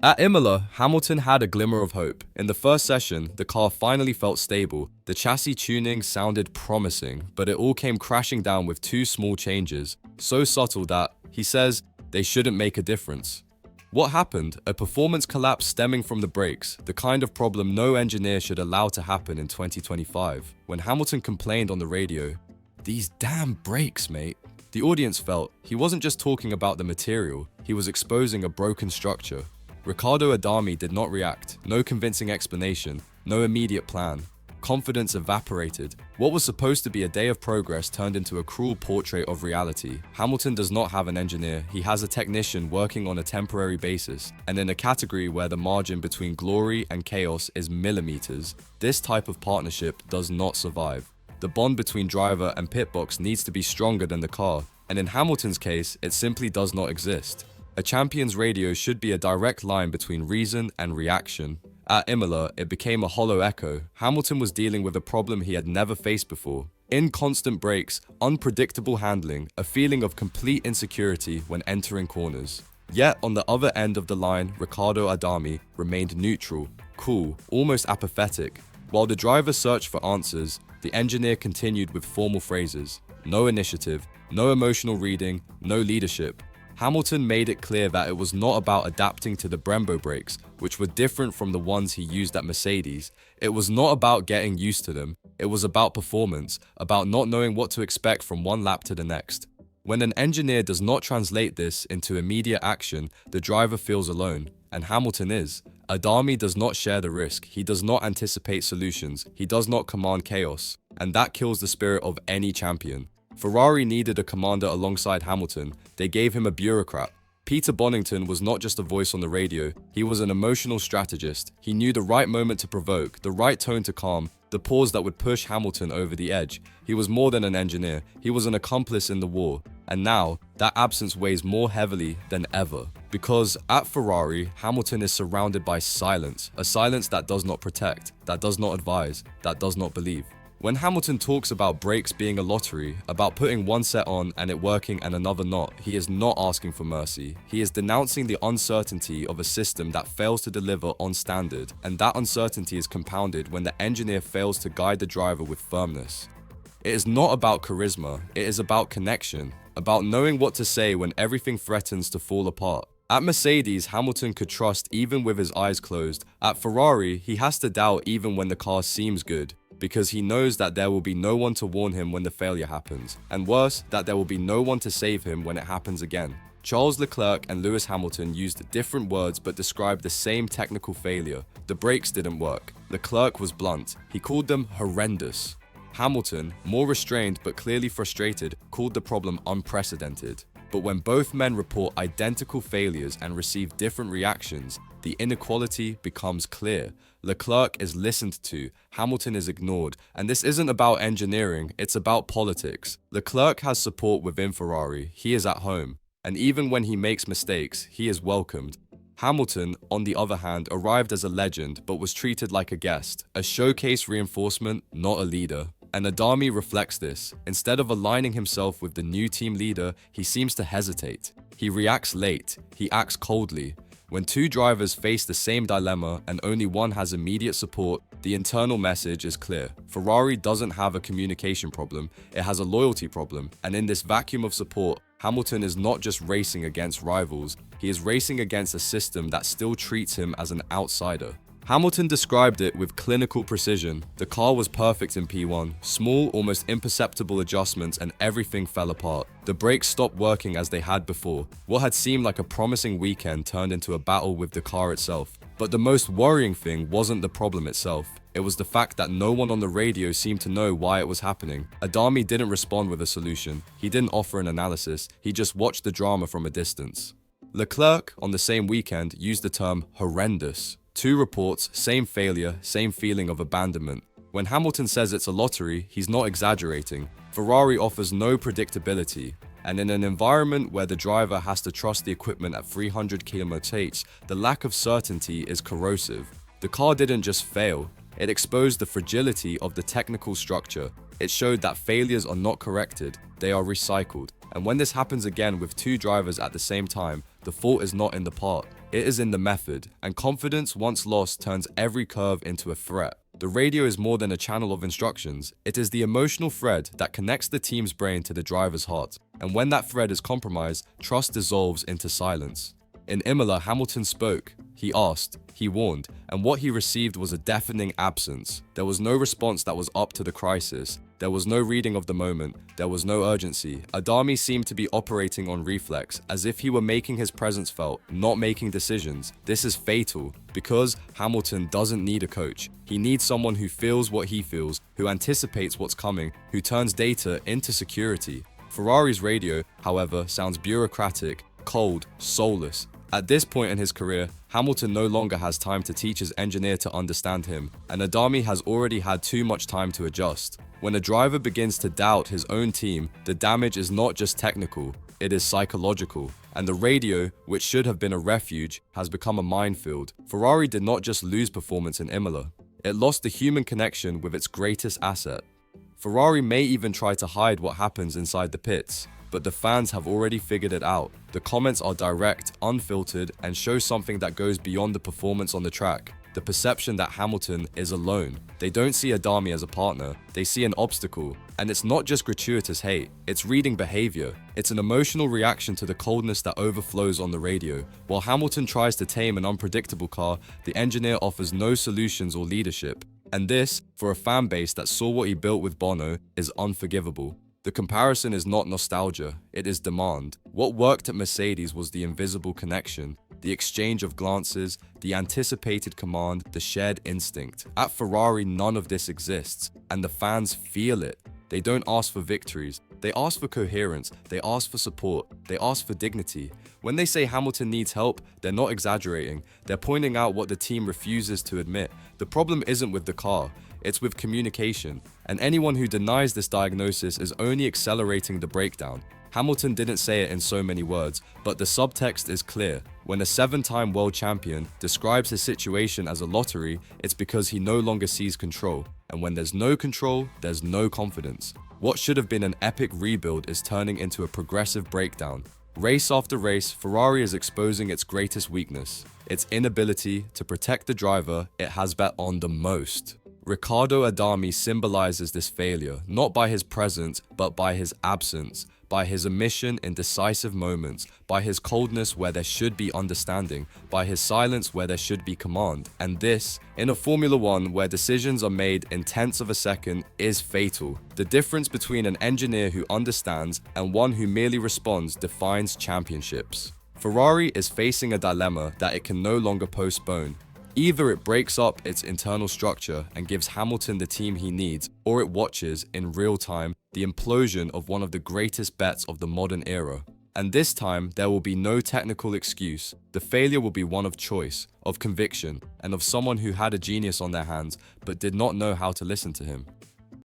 At Imola, Hamilton had a glimmer of hope. In the first session, the car finally felt stable. The chassis tuning sounded promising, but it all came crashing down with two small changes, so subtle that, he says, they shouldn't make a difference. What happened? A performance collapse stemming from the brakes, the kind of problem no engineer should allow to happen in 2025. When Hamilton complained on the radio, "These damn brakes, mate." The audience felt he wasn't just talking about the material, he was exposing a broken structure. Riccardo Adami did not react, no convincing explanation, no immediate plan. Confidence evaporated. What was supposed to be a day of progress turned into a cruel portrait of reality. Hamilton does not have an engineer, he has a technician working on a temporary basis, and in a category where the margin between glory and chaos is millimeters, this type of partnership does not survive. The bond between driver and pitbox needs to be stronger than the car, and in Hamilton's case, it simply does not exist. A champion's radio should be a direct line between reason and reaction. At Imola, it became a hollow echo. Hamilton was dealing with a problem he had never faced before. Inconstant brakes, unpredictable handling, a feeling of complete insecurity when entering corners. Yet, on the other end of the line, Riccardo Adami remained neutral, cool, almost apathetic. While the driver searched for answers, the engineer continued with formal phrases. No initiative, no emotional reading, no leadership. Hamilton made it clear that it was not about adapting to the Brembo brakes, which were different from the ones he used at Mercedes. It was not about getting used to them. It was about performance, about not knowing what to expect from one lap to the next. When an engineer does not translate this into immediate action, the driver feels alone, and Hamilton is. Adami does not share the risk, he does not anticipate solutions, he does not command chaos, and that kills the spirit of any champion. Ferrari needed a commander alongside Hamilton. They gave him a bureaucrat. Peter Bonington was not just a voice on the radio, he was an emotional strategist. He knew the right moment to provoke, the right tone to calm, the pause that would push Hamilton over the edge. He was more than an engineer, he was an accomplice in the war. And now, that absence weighs more heavily than ever. Because at Ferrari, Hamilton is surrounded by silence, a silence that does not protect, that does not advise, that does not believe. When Hamilton talks about brakes being a lottery, about putting one set on and it working and another not, he is not asking for mercy. He is denouncing the uncertainty of a system that fails to deliver on standard, and that uncertainty is compounded when the engineer fails to guide the driver with firmness. It is not about charisma, it is about connection, about knowing what to say when everything threatens to fall apart. At Mercedes, Hamilton could trust even with his eyes closed. At Ferrari, he has to doubt even when the car seems good, because he knows that there will be no one to warn him when the failure happens, and worse, that there will be no one to save him when it happens again. Charles Leclerc and Lewis Hamilton used different words but described the same technical failure. The brakes didn't work. Leclerc was blunt. He called them horrendous. Hamilton, more restrained but clearly frustrated, called the problem unprecedented. But when both men report identical failures and receive different reactions, the inequality becomes clear. Leclerc is listened to, Hamilton is ignored, and this isn't about engineering, it's about politics. Leclerc has support within Ferrari, he is at home, and even when he makes mistakes, he is welcomed. Hamilton, on the other hand, arrived as a legend but was treated like a guest, a showcase reinforcement, not a leader. And Adami reflects this. Instead of aligning himself with the new team leader, he seems to hesitate. He reacts late, he acts coldly. When two drivers face the same dilemma and only one has immediate support, the internal message is clear. Ferrari doesn't have a communication problem, it has a loyalty problem. And in this vacuum of support, Hamilton is not just racing against rivals, he is racing against a system that still treats him as an outsider. Hamilton described it with clinical precision. The car was perfect in P1, small, almost imperceptible adjustments and everything fell apart. The brakes stopped working as they had before. What had seemed like a promising weekend turned into a battle with the car itself. But the most worrying thing wasn't the problem itself. It was the fact that no one on the radio seemed to know why it was happening. Adami didn't respond with a solution. He didn't offer an analysis. He just watched the drama from a distance. Leclerc, on the same weekend, used the term horrendous. Two reports, same failure, same feeling of abandonment. When Hamilton says it's a lottery, he's not exaggerating. Ferrari offers no predictability. And in an environment where the driver has to trust the equipment at 300 km/h, the lack of certainty is corrosive. The car didn't just fail, it exposed the fragility of the technical structure. It showed that failures are not corrected, they are recycled. And when this happens again with two drivers at the same time, the fault is not in the part, it is in the method, and confidence once lost turns every curve into a threat. The radio is more than a channel of instructions, it is the emotional thread that connects the team's brain to the driver's heart, and when that thread is compromised, trust dissolves into silence. In Imola, Hamilton spoke, he asked, he warned, and what he received was a deafening absence. There was no response that was up to the crisis. There was no reading of the moment. There was no urgency. Adami seemed to be operating on reflex, as if he were making his presence felt, not making decisions. This is fatal, because Hamilton doesn't need a coach. He needs someone who feels what he feels, who anticipates what's coming, who turns data into security. Ferrari's radio, however, sounds bureaucratic, cold, soulless. At this point in his career, Hamilton no longer has time to teach his engineer to understand him, and Adami has already had too much time to adjust. When a driver begins to doubt his own team, the damage is not just technical, it is psychological. And the radio, which should have been a refuge, has become a minefield. Ferrari did not just lose performance in Imola, it lost the human connection with its greatest asset. Ferrari may even try to hide what happens inside the pits, but the fans have already figured it out. The comments are direct, unfiltered, and show something that goes beyond the performance on the track. The perception that Hamilton is alone. They don't see Adami as a partner, they see an obstacle. And it's not just gratuitous hate, it's reading behavior. It's an emotional reaction to the coldness that overflows on the radio. While Hamilton tries to tame an unpredictable car, the engineer offers no solutions or leadership. And this, for a fan base that saw what he built with Bono, is unforgivable. The comparison is not nostalgia, it is demand. What worked at Mercedes was the invisible connection, the exchange of glances, the anticipated command, the shared instinct. At Ferrari, none of this exists, and the fans feel it. They don't ask for victories, they ask for coherence, they ask for support, they ask for dignity. When they say Hamilton needs help, they're not exaggerating, they're pointing out what the team refuses to admit. The problem isn't with the car, it's with communication, and anyone who denies this diagnosis is only accelerating the breakdown. Hamilton didn't say it in so many words, but the subtext is clear. When a 7-time world champion describes his situation as a lottery, it's because he no longer sees control. And when there's no control, there's no confidence. What should have been an epic rebuild is turning into a progressive breakdown. Race after race, Ferrari is exposing its greatest weakness, its inability to protect the driver it has bet on the most. Riccardo Adami symbolizes this failure, not by his presence, but by his absence, by his omission in decisive moments, by his coldness where there should be understanding, by his silence where there should be command. And this, in a Formula One where decisions are made in tenths of a second, is fatal. The difference between an engineer who understands and one who merely responds defines championships. Ferrari is facing a dilemma that it can no longer postpone. Either it breaks up its internal structure and gives Hamilton the team he needs, or it watches, in real time, the implosion of one of the greatest bets of the modern era. And this time, there will be no technical excuse. The failure will be one of choice, of conviction, and of someone who had a genius on their hands, but did not know how to listen to him.